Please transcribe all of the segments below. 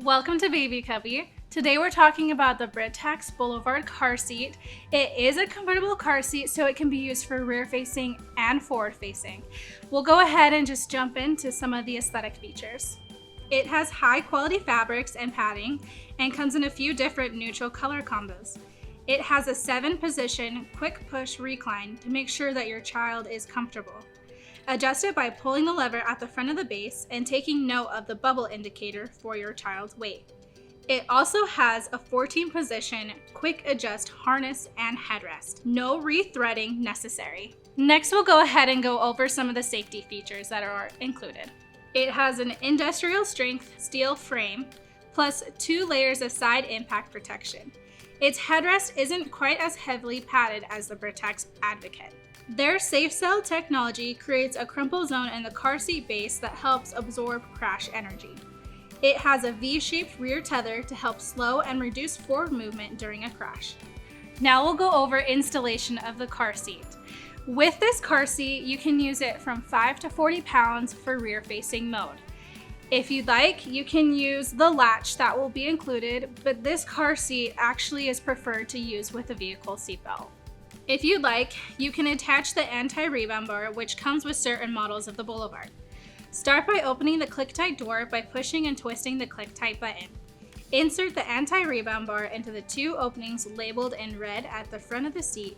Welcome to Baby Cubby. Today we're talking about the Britax Boulevard car seat. It is a convertible car seat, so it can be used for rear facing and forward facing. We'll go ahead and just jump into some of the aesthetic features. It has high quality fabrics and padding and comes in a few different neutral color combos. It has a 7-position quick push recline to make sure that your child is comfortable. Adjust it by pulling the lever at the front of the base and taking note of the bubble indicator for your child's weight. It also has a 14-position quick adjust harness and headrest. No rethreading necessary. Next, we'll go ahead and go over some of the safety features that are included. It has an industrial strength steel frame plus 2 layers of side impact protection. Its headrest isn't quite as heavily padded as the Britax Advocate. Their Safe Cell technology creates a crumple zone in the car seat base that helps absorb crash energy. It has a V-shaped rear tether to help slow and reduce forward movement during a crash. Now we'll go over installation of the car seat. With this car seat, you can use it from 5 to 40 pounds for rear-facing mode. If you'd like, you can use the latch that will be included, but this car seat actually is preferred to use with a vehicle seatbelt. If you'd like, you can attach the anti-rebound bar, which comes with certain models of the Boulevard. Start by opening the Clicktight door by pushing and twisting the Clicktight button. Insert the anti-rebound bar into the 2 openings labeled in red at the front of the seat.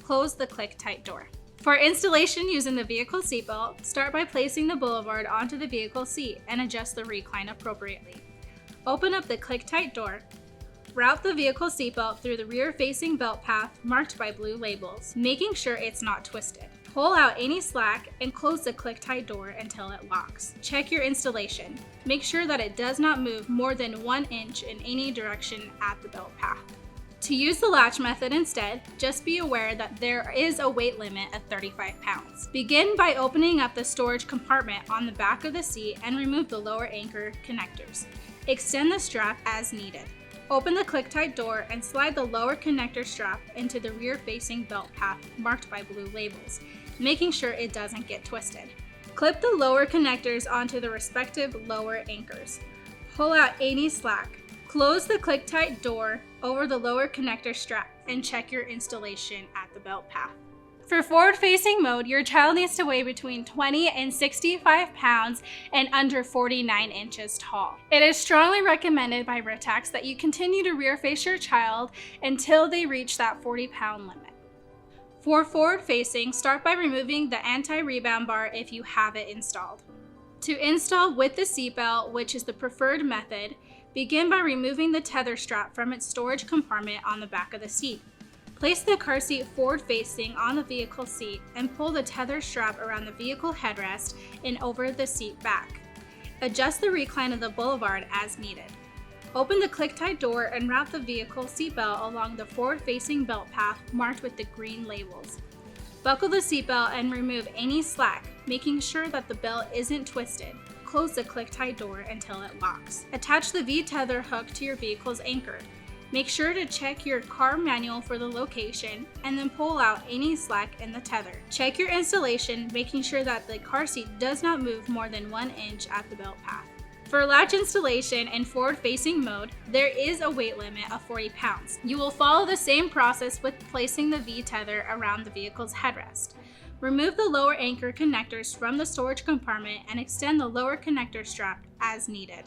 Close the Clicktight door. For installation using the vehicle seatbelt, start by placing the Boulevard onto the vehicle seat and adjust the recline appropriately. Open up the Clicktight door. Route the vehicle seatbelt through the rear-facing belt path marked by blue labels, making sure it's not twisted. Pull out any slack and close the Clicktight door until it locks. Check your installation. Make sure that it does not move more than 1 inch in any direction at the belt path. To use the latch method instead, just be aware that there is a weight limit of 35 pounds. Begin by opening up the storage compartment on the back of the seat and remove the lower anchor connectors. Extend the strap as needed. Open the Clicktight door and slide the lower connector strap into the rear-facing belt path marked by blue labels, making sure it doesn't get twisted. Clip the lower connectors onto the respective lower anchors. Pull out any slack. Close the Clicktight door over the lower connector strap and check your installation at the belt path. For forward-facing mode, your child needs to weigh between 20 and 65 pounds and under 49 inches tall. It is strongly recommended by Britax that you continue to rear-face your child until they reach that 40-pound limit. For forward-facing, start by removing the anti-rebound bar if you have it installed. To install with the seatbelt, which is the preferred method, begin by removing the tether strap from its storage compartment on the back of the seat. Place the car seat forward-facing on the vehicle seat and pull the tether strap around the vehicle headrest and over the seat back. Adjust the recline of the Boulevard as needed. Open the Clicktight door and route the vehicle seatbelt along the forward-facing belt path marked with the green labels. Buckle the seatbelt and remove any slack, making sure that the belt isn't twisted. Close the Clicktight door until it locks. Attach the V-tether hook to your vehicle's anchor. Make sure to check your car manual for the location and then pull out any slack in the tether. Check your installation, making sure that the car seat does not move more than 1 inch at the belt path. For latch installation and forward-facing mode, there is a weight limit of 40 pounds. You will follow the same process with placing the V-tether around the vehicle's headrest. Remove the lower anchor connectors from the storage compartment and extend the lower connector strap as needed.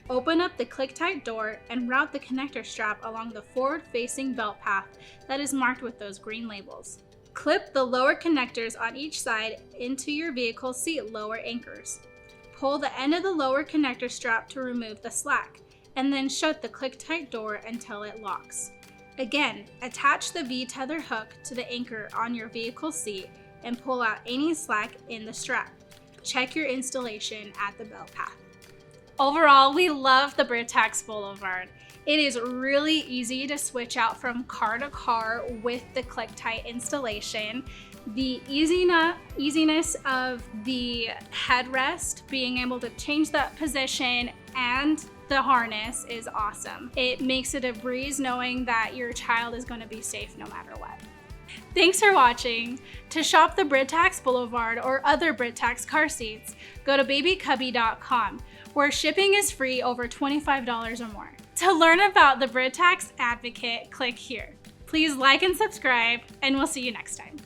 Open up the Clicktight door and route the connector strap along the forward-facing belt path that is marked with those green labels. Clip the lower connectors on each side into your vehicle seat lower anchors. Pull the end of the lower connector strap to remove the slack, and then shut the Clicktight door until it locks. Again, attach the V-tether hook to the anchor on your vehicle seat and pull out any slack in the strap. Check your installation at the belt path. Overall, we love the Britax Boulevard. It is really easy to switch out from car to car with the Clicktight installation. The easiness of the headrest, being able to change that position, and the harness is awesome. It makes it a breeze knowing that your child is going to be safe no matter what. Thanks for watching. To shop the Britax Boulevard or other Britax car seats, go to babycubby.com, where shipping is free over $25 or more. To learn about the Britax Advocate, click here. Please like and subscribe, and we'll see you next time.